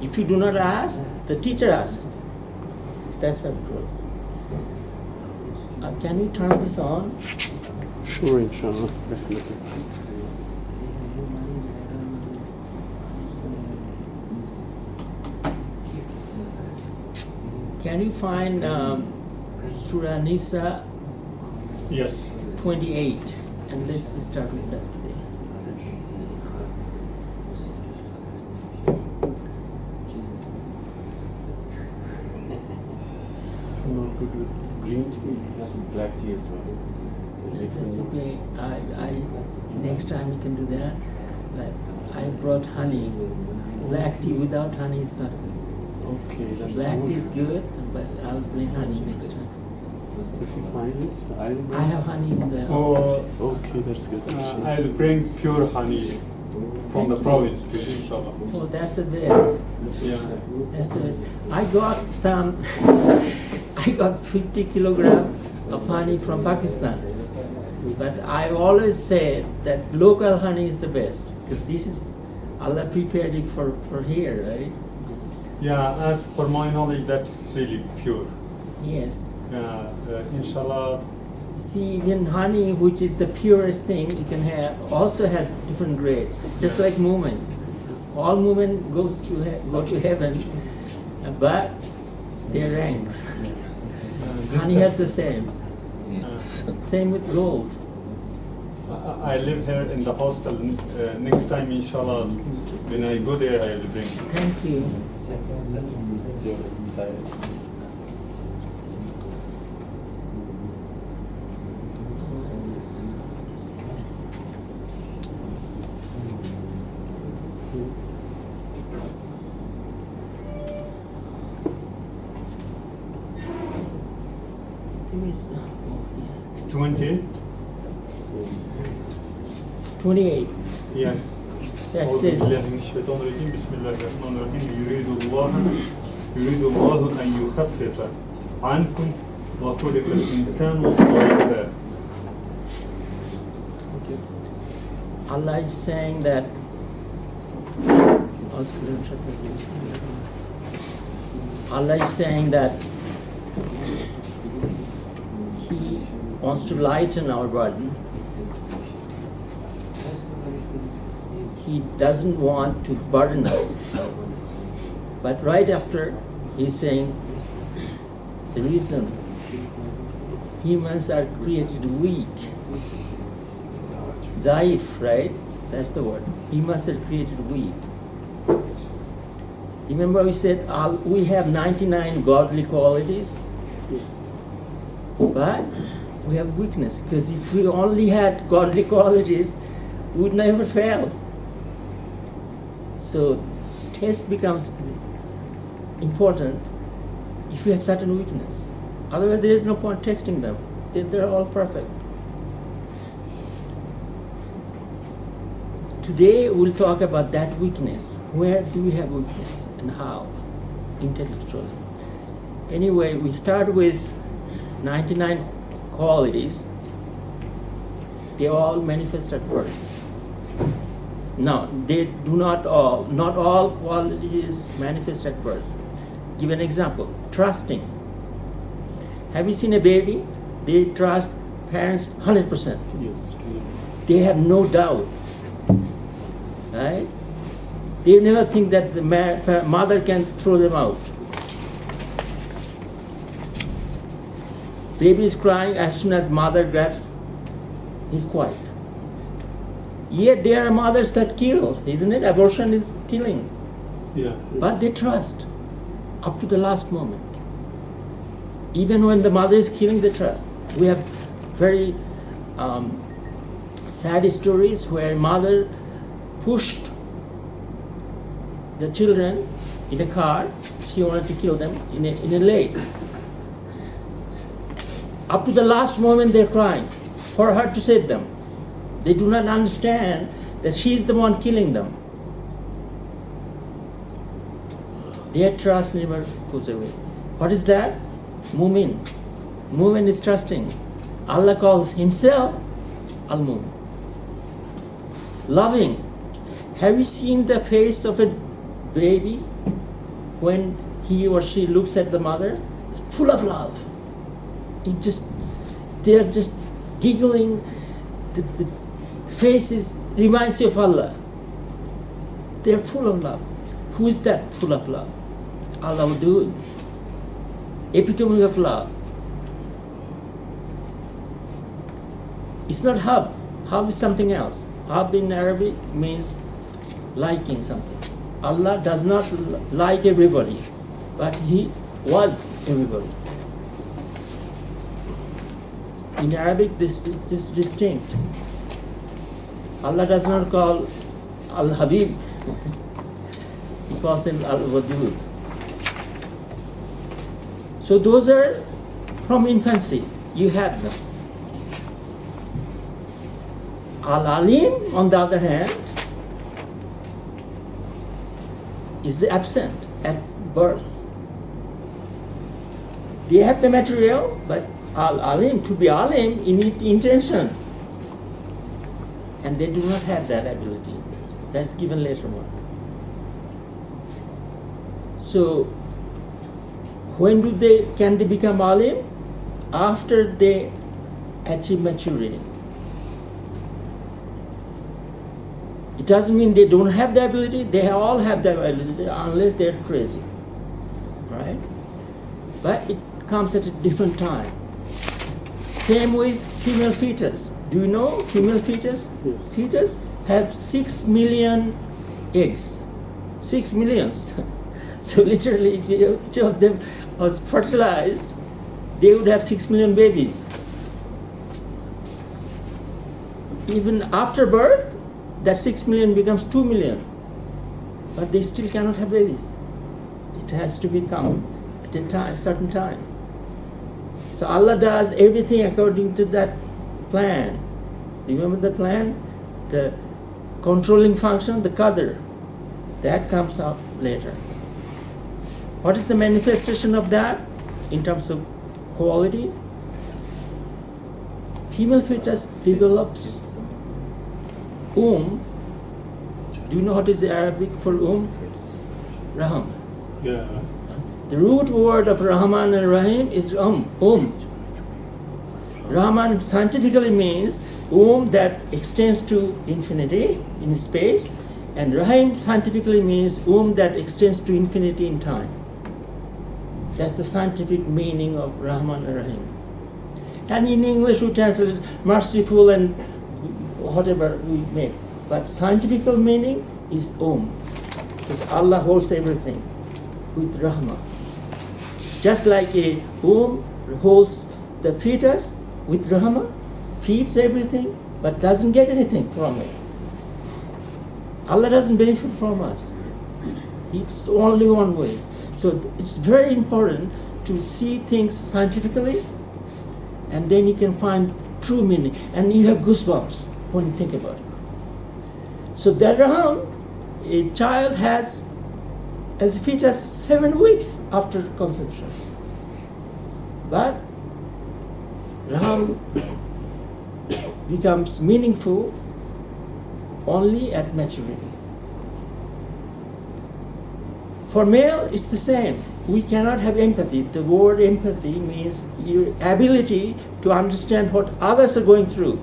If you do not ask, the teacher asks. That's how it works. Can you turn this on? Sure, inshallah, definitely. Can you find Surah Nisa Yes. 28? And let's start with that today. Not good with green tea, you have black tea as well. That's okay. Next time we can do that. But I brought honey. Black tea without honey is not good. Okay, that's Black good. tea is good, but I'll bring honey next time. If you find it, I'll I have honey in the Oh, office. Okay, that's good. I'll bring pure honey from the province to you, inshallah. Oh, that's the best. Yeah. That's the best. I got some. I got 50 kilograms of honey from Pakistan. But I always say that local honey is the best because this is Allah prepared it for here, right? Yeah, as per my knowledge, that's really pure. Yes. Inshallah. See, even honey, which is the purest thing you can have, also has different grades. Just like movement, all movement goes to go to heaven, but their ranks. Honey has the same. Same with gold. I live here in the hostel. Next time, inshallah, when I go there, I will bring. Thank you. Give me some. Oh, yes. 20? 28. Yes. That أعوذ says, بالله من الشيطان الرجيم بسم الله الرحمن الرحيم يريد الله أن يخفف عنكم وخلق الإنسان ضعيفا. Allah is saying that Allah is saying that He wants to lighten our burden. He doesn't want to burden us. But right after, He's saying the reason humans are created weak. Daif, right? That's the word. Humans are created weak. Remember we said we have 99 godly qualities, Yes. but we have weakness. Because if we only had godly qualities, we would never fail. So test becomes important if you have certain weakness. Otherwise there is no point testing them. They're all perfect. Today we'll talk about that weakness. Where do we have weakness and how? Intellectually. Anyway, we start with 99 qualities. They all manifest at birth. No, they do not all. Not all qualities manifest at birth. Give an example. Trusting. Have you seen a baby? They trust parents 100%. Yes. They have no doubt. Right? They never think that the mother can throw them out. Baby is crying, as soon as mother grabs, he's quiet. Yet there are mothers that kill, isn't it? Abortion is killing. Yeah. But they trust up to the last moment. Even when the mother is killing, they trust. We have very sad stories where mother pushed the children in a car. She wanted to kill them in a lake. Up to the last moment they're crying for her to save them. They do not understand that she's the one killing them. Their trust never goes away. What is that? Mu'min. Mu'min is trusting. Allah calls Himself Al-Mu'min. Loving. Have you seen the face of a baby when he or she looks at the mother, full of love. They're just giggling. The faces reminds you of Allah. They're full of love. Who is that full of love? Allah will do it. Epitome of love. It's not hub. Hub is something else. Hub in Arabic means liking something. Allah does not like everybody, but He was everybody. In Arabic, this is distinct. Allah does not call Al-Habib. He calls him Al-Wadud. So those are from infancy. You have them. Al-Alim, on the other hand, is absent at birth. They have the material, but Al-Alim, to be Alim, you need intention. And they do not have that ability. That's given later on. So, when can they become Alim? After they achieve maturity. It doesn't mean they don't have the ability. They all have the ability unless they're crazy, right? But it comes at a different time. Same with female fetus. Do you know female fetus? Yes. Fetus have 6 million eggs. 6 million. So literally, if each of them was fertilized, they would have 6 million babies. Even after birth, that 6 million becomes 2 million. But they still cannot have babies. It has to become at a certain time. So Allah does everything according to that plan. Remember the plan? The controlling function, the qadr. That comes out later. What is the manifestation of that in terms of quality? Female fetus develops Do you know what is the Arabic for Raham. Yeah. The root word of Rahman and Rahim is Rahman scientifically means that extends to infinity in space, and Rahim scientifically means that extends to infinity in time. That's the scientific meaning of Rahman and Rahim. And in English we translate it merciful and whatever we make. But scientific meaning is because Allah holds everything with Rahmah. Just like a holds the fetus with Rahmah, feeds everything, but doesn't get anything from it. Allah doesn't benefit from us. It's only one way. So it's very important to see things scientifically, and then you can find true meaning. And you have goosebumps when you think about it. So that Raham, a child has as a fetus 7 weeks after conception. But Raham becomes meaningful only at maturity. For male, it's the same. We cannot have empathy. The word empathy means your ability to understand what others are going through.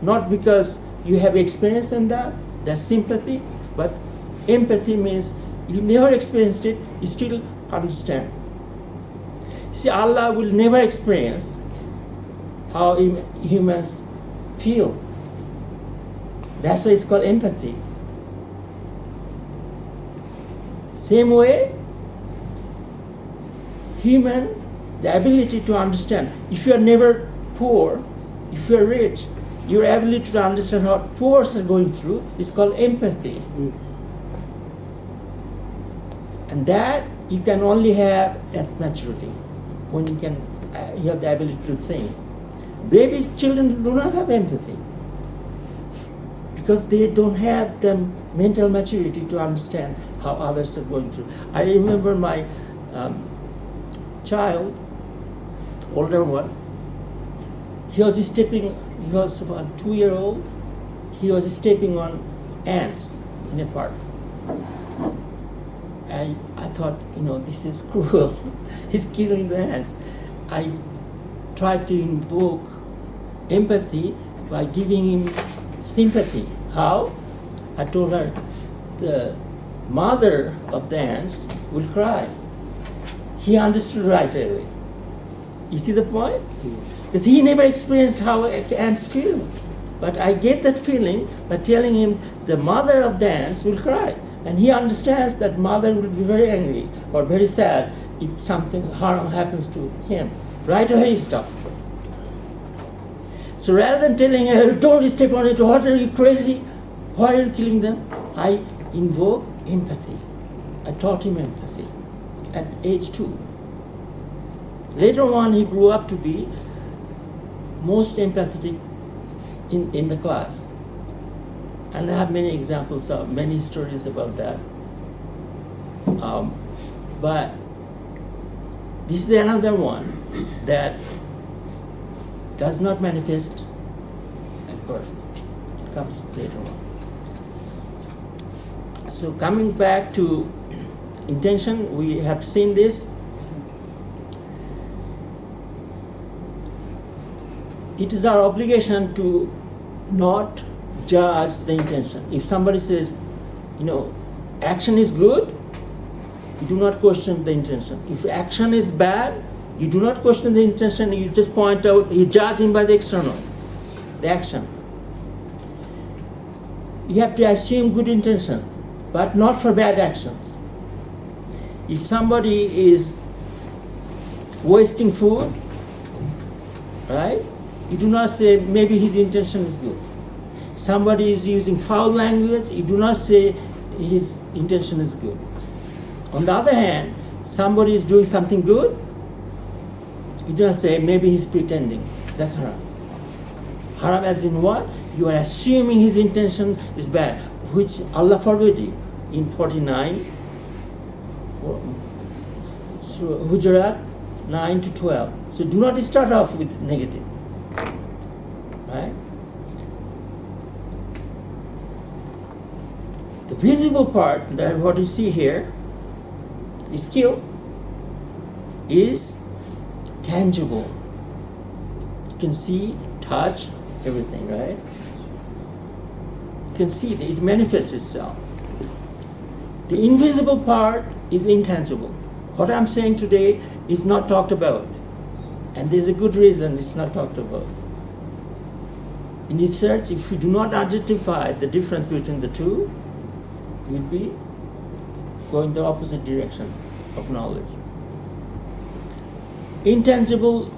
Not because you have experience in that's sympathy, but empathy means you never experienced it, you still understand. See, Allah will never experience how humans feel. That's why it's called empathy. Same way, the ability to understand. If you are never poor, if you are rich, your ability to understand what poor are going through is called empathy. Yes. And that you can only have at maturity, when you have the ability to think. Children do not have empathy because they don't have the mental maturity to understand how others are going through. I remember my child, older one, he was 2-year-old, he was stepping on ants in a park. I thought, this is cruel. He's killing the ants. I tried to invoke empathy by giving him sympathy. How? I told her the mother of the ants will cry. He understood right away. You see the point? Because he never experienced how ants feel. But I get that feeling by telling him the mother of the ants will cry. And he understands that mother will be very angry or very sad if something harm happens to him. Right away he stops. So rather than telling her, don't step on it, what are you crazy? Why are you killing them? I invoke empathy. I taught him empathy at age 2. Later on, he grew up to be most empathetic in the class. And I have many examples of many stories about that. But this is another one that does not manifest at birth. It comes later on. So coming back to intention, we have seen this. It is our obligation to not judge the intention. If somebody says, action is good, you do not question the intention. If action is bad, you do not question the intention, you just point out, you judge him by the external, the action. You have to assume good intention, but not for bad actions. If somebody is wasting food, right? You do not say maybe his intention is good. Somebody is using foul language, you do not say his intention is good. On the other hand, somebody is doing something good, you do not say maybe he's pretending. That's haram. Haram as in what? You are assuming his intention is bad, which Allah forbid you in 49, Hujurat 9 to 12. So do not start off with negative. Right? The visible part, that what you see here, is skill, is tangible. You can see, touch, everything, right? You can see that it manifests itself. The invisible part is intangible. What I'm saying today is not talked about. And there's a good reason it's not talked about. In research, if you do not identify the difference between the two, you will be going the opposite direction of knowledge. Intangible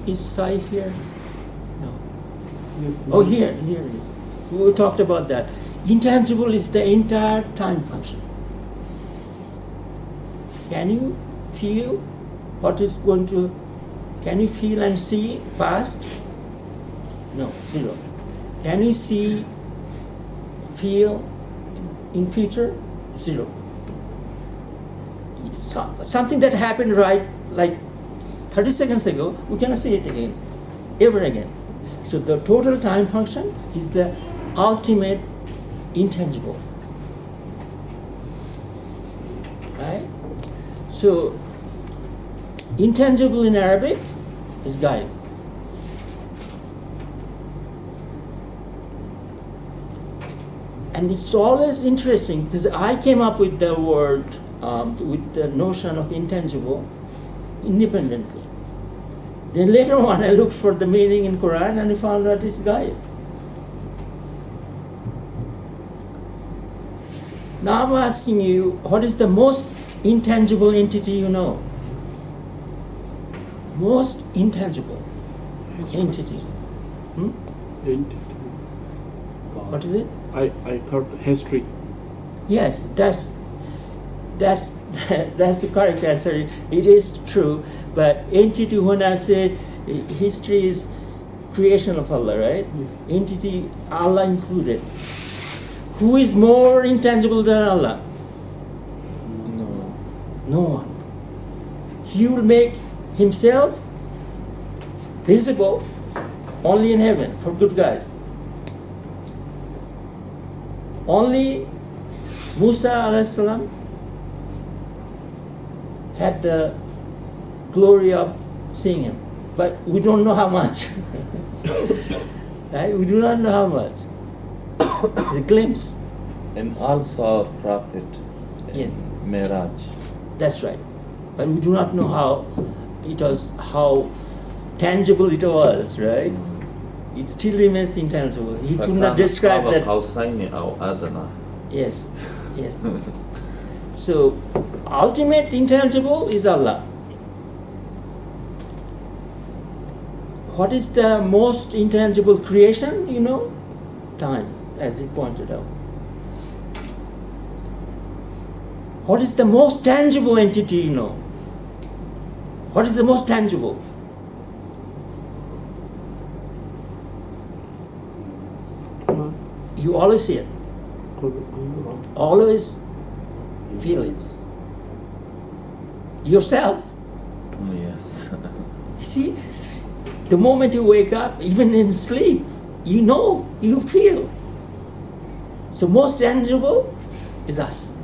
is safe here? No. Yes, Oh, here it is. We talked about that. Intangible is the entire time function. Can you feel what is going to, can you feel and see past? No, 0. Can you see, feel in future? 0. It's something that happened right like 30 seconds ago, we cannot see it again, ever again. So the total time function is the ultimate intangible. Right? So intangible in Arabic is ghaib. And it's always interesting because I came up with the word, with the notion of intangible independently. Then later on I looked for the meaning in Quran and I found out it's ghaib. Now I'm asking you, what is the most intangible entity you know? Most intangible entity. Entity. What is it? I thought history. Yes, that's the correct answer. It is true, but entity, when I say history is creation of Allah, right? Yes. Entity, Allah included. Who is more intangible than Allah? No. No one. He will make himself visible only in heaven for good guys. Only Musa alayhi salam had the glory of seeing him, but we don't know how much. Right? We do not know how much. It's a glimpse. And also our prophet in Yes. Miraj. That's right. But we do not know how tangible it was, right? It still remains intangible. He could not describe that. قوسين أو أدنى. Yes, yes. So, ultimate intangible is Allah. What is the most intangible creation, you know? Time, as he pointed out. What is the most tangible entity, you know? What is the most tangible? You always see it. Always feel it. Yourself. Yes. See, the moment you wake up, even in sleep, you know, you feel. So most tangible is us,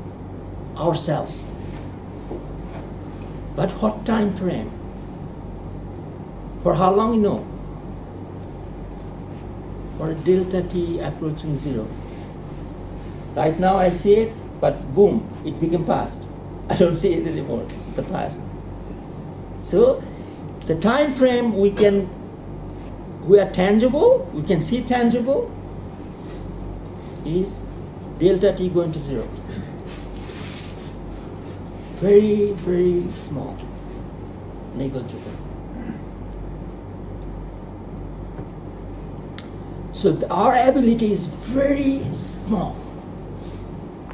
ourselves. But what time frame? For how long, you know? For delta t approaching zero. Right now I see it, but boom, it became past. I don't see it anymore, the past. So the time frame we are tangible, we can see tangible, is delta t going to zero. Very, very small, negligible. So our ability is very small.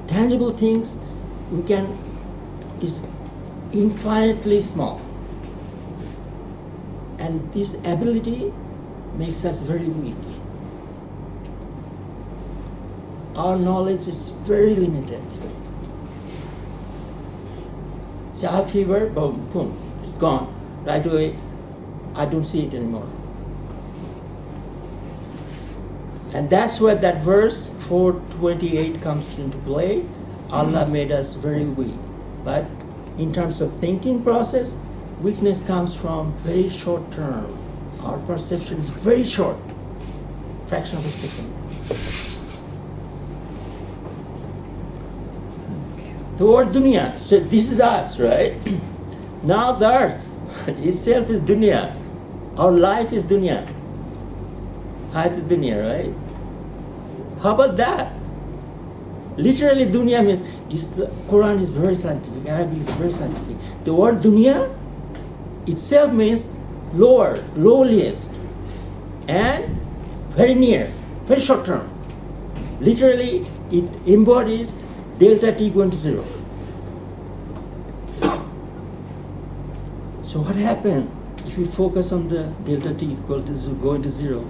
Tangible things is infinitely small. And this ability makes us very weak. Our knowledge is very limited. See, I have fever, boom, boom, it's gone. Right away, I don't see it anymore. And that's where that verse 4:28 comes into play. Allah made us very weak. But in terms of thinking process, weakness comes from very short term. Our perception is very short, fraction of a second. The word dunya, so this is us, right? Now the earth itself is dunya. Our life is dunya. Hayat dunya, right? How about that? Literally dunya means, Quran is very scientific, Arabic is very scientific. The word dunya itself means lower, lowliest, and very near, very short term. Literally, it embodies delta t going to zero. So what happened if you focus on the delta t equal to going to zero?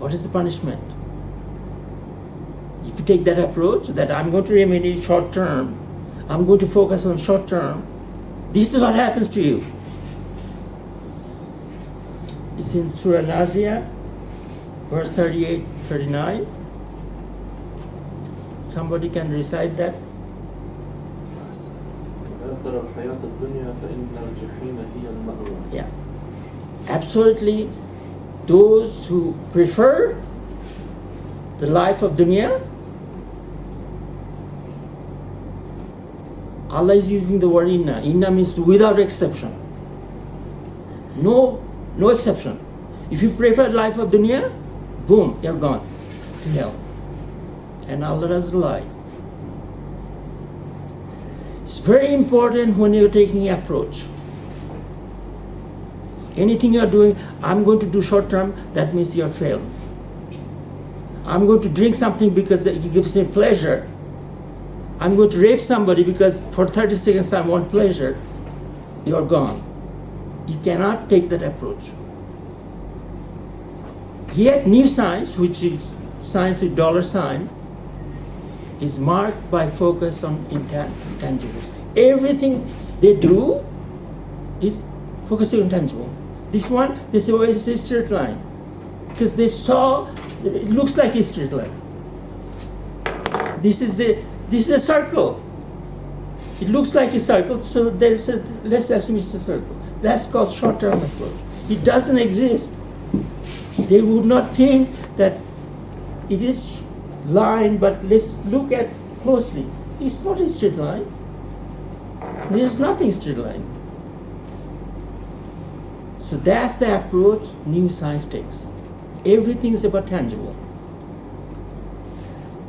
What is the punishment? If you take that approach, that I'm going to remedy short term, I'm going to focus on short term, this is what happens to you. It's in Surah Nazia, verse 38, 39. Somebody can recite that? Yeah. Absolutely, those who prefer the life of dunya, Allah is using the word inna. Inna means without exception. No exception. If you prefer life of dunya, boom, you're gone to hell. And Allah doesn't lie. It's very important when you're taking an approach. Anything you're doing, I'm going to do short term, that means you're failed. I'm going to drink something because it gives me pleasure. I'm going to rape somebody because for 30 seconds I want pleasure. You're gone. You cannot take that approach. Yet new science, which is science with dollar sign, is marked by focus on intangibles. Everything they do is focusing on tangible. This one, they say, well, it's a straight line. Because they saw, it looks like a straight line. This is a circle. It looks like a circle, so there's a, let's assume it's a circle. That's called short-term approach. It doesn't exist. They would not think that it is line, but let's look at closely. It's not a straight line. There's nothing straight line. So that's the approach new science takes. Everything is about tangible.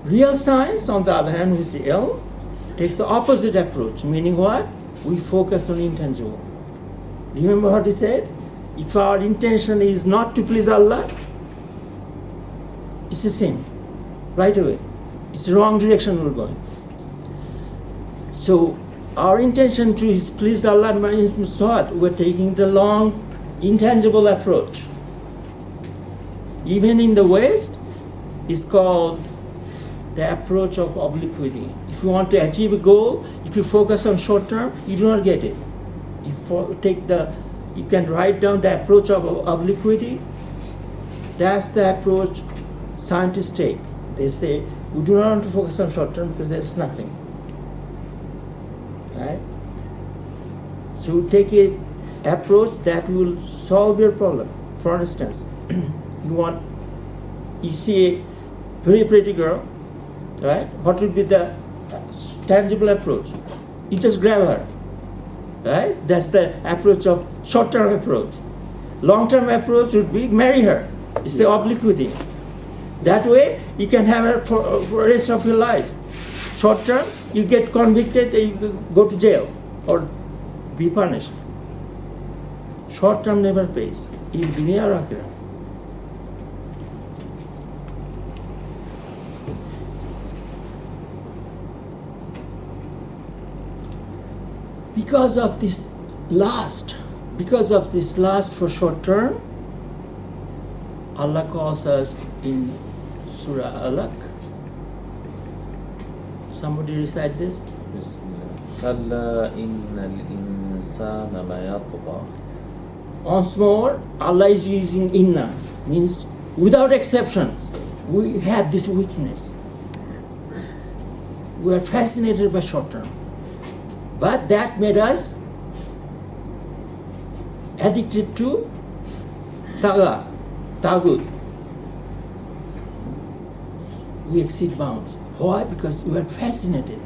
Real science, on the other hand, which is L, takes the opposite approach, meaning what? We focus on intangible. Remember what he said? If our intention is not to please Allah, it's a sin, right away. It's the wrong direction we're going. So our intention to is please Allah means what? We're taking the long, intangible approach. Even in the West, it's called the approach of obliquity. If you want to achieve a goal, if you focus on short term, you do not get it. You can write down the approach of obliquity. That's the approach scientists take. They say, we do not want to focus on short term because there's nothing. Right? So you take an approach that will solve your problem. For instance, you see a very pretty girl, right? What would be the tangible approach? You just grab her, right? That's the approach of short-term approach. Long-term approach would be marry her. It's the obliquity. That way, you can have her for the rest of your life. Short-term, you get convicted, you go to jail or be punished. Short-term never pays. In dunya or akhirah. Because of this last for short term, Allah calls us in Surah Alaq. Somebody recite this? كلا إن الإنسان ليطغى. Once more, Allah is using inna, means without exception, we have this weakness. We are fascinated by short term. But that made us addicted to tagut. We exceed bounds. Why? Because we are fascinated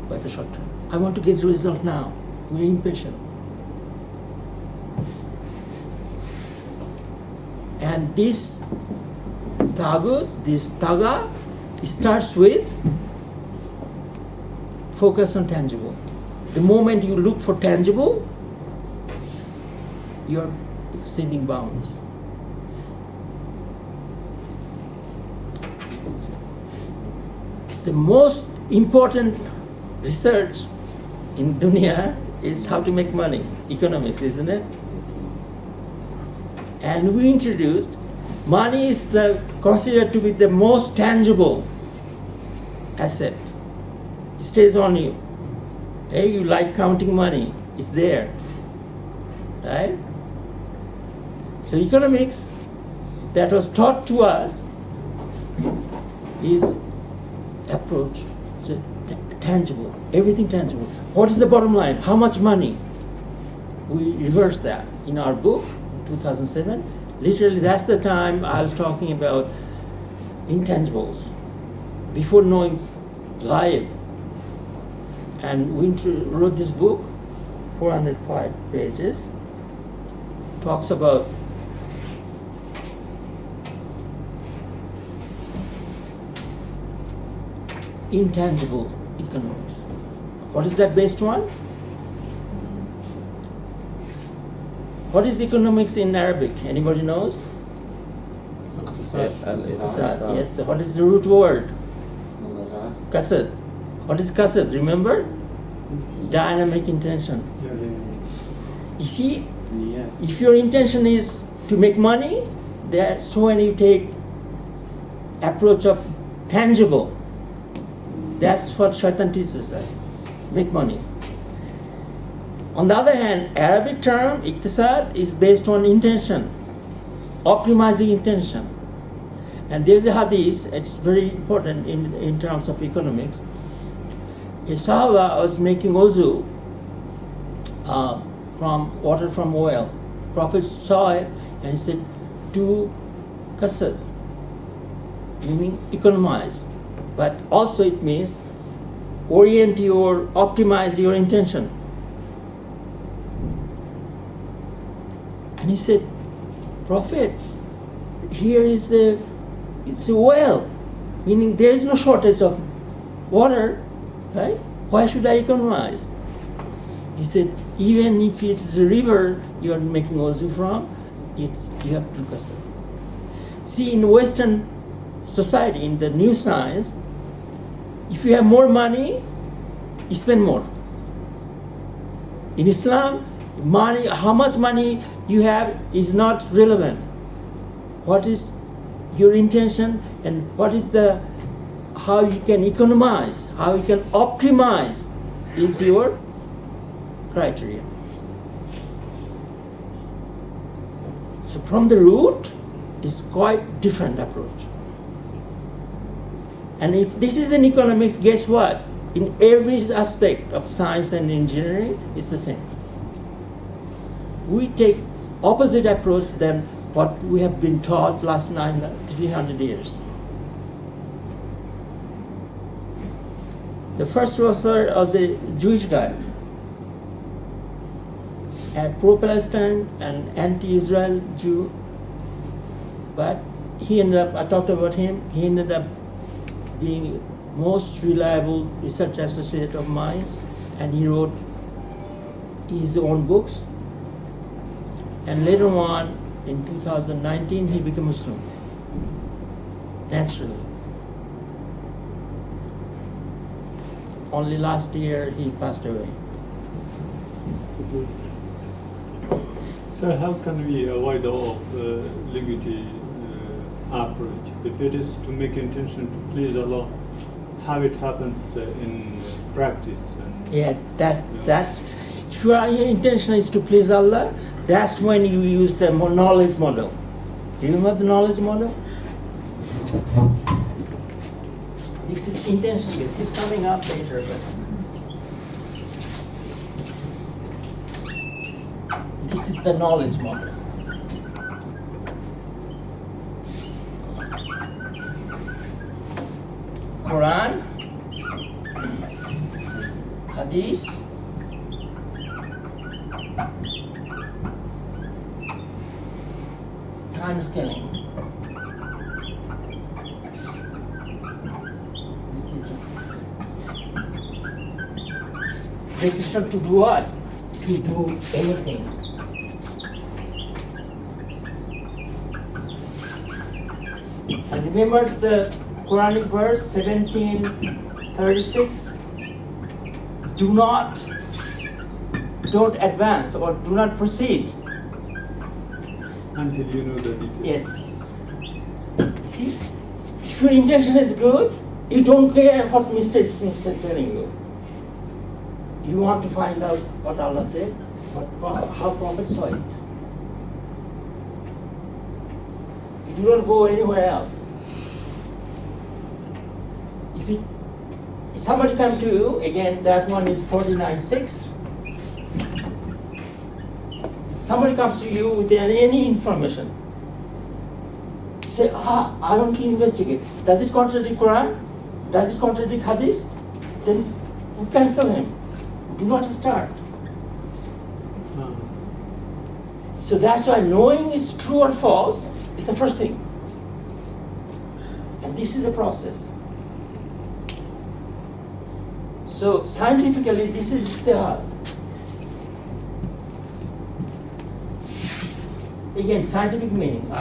by the short term. I want to get the result now. We are impatient. And this taga, starts with focus on tangible. The moment you look for tangible, you're exceeding bounds. The most important research in dunya is how to make money, economics, isn't it? And we introduced money is considered to be the most tangible asset. It stays on you. Hey, you like counting money, it's there, right? So economics that was taught to us is approach, it's tangible, everything tangible. What is the bottom line? How much money? We reverse that in our book, 2007. Literally, that's the time I was talking about intangibles, before knowing ghaib. And we wrote this book, 405 pages, talks about intangible economics. What is that based on? What is economics in Arabic? Anybody knows? Yes. What is the root word? Kasad. What is kasad? Remember? Dynamic intention. You see, if your intention is to make money, that's when you take approach of tangible. That's what Shaitan teaches us. Make money. On the other hand, Arabic term, iqtisad, is based on intention, optimizing intention. And there's a hadith, it's very important in terms of economics. a Sahaba was making wuzu from water from oil. Prophet saw it and he said, do kasad, meaning economize. But also it means orient your, optimize your intention. And he said, Prophet, here is it's a well, meaning there is no shortage of water, right? Why should I economize? He said, even if it's a river you are making wuzu from, you have to kasab. See, in Western society, in the new science, if you have more money, you spend more. In Islam, money, how much money you have is not relevant. What is your intention and what is how you can economize, how you can optimize is your criteria. So from the root is quite different approach. And if this is in economics, guess what? In every aspect of science and engineering, it's the same. We take opposite approach than what we have been taught last 300 years. The first author was a Jewish guy, a pro-Palestine and anti-Israel Jew, but he ended up, I talked about him, he ended up being most reliable research associate of mine, and he wrote his own books. And later on, in 2019, he became Muslim, naturally. Only last year he passed away. So how can we avoid all legality approach? If it is to make intention to please Allah, how it happens in practice? Yes, that's if your intention is to please Allah, that's when you use the knowledge model. Do you remember the knowledge model? This is intention based. It's coming up later, but this is the knowledge model. Quran, Hadith, time scaling. This is decision to do what? To do anything. And remember the Quranic verse 17:36. Don't advance or do not proceed until you know the details. Yes. See, if your intention is good, you don't care what Mr. Smith is telling you. You want to find out what Allah said, how Prophet saw it. You do not go anywhere else. If somebody comes to you, again, that one is 49:6. Somebody comes to you with any information. You say, I want to investigate. Does it contradict Quran? Does it contradict Hadith? Then you cancel him. Do not start. So that's why knowing is true or false is the first thing. And this is the process. So scientifically, this is ijtihad. Again, scientific meaning.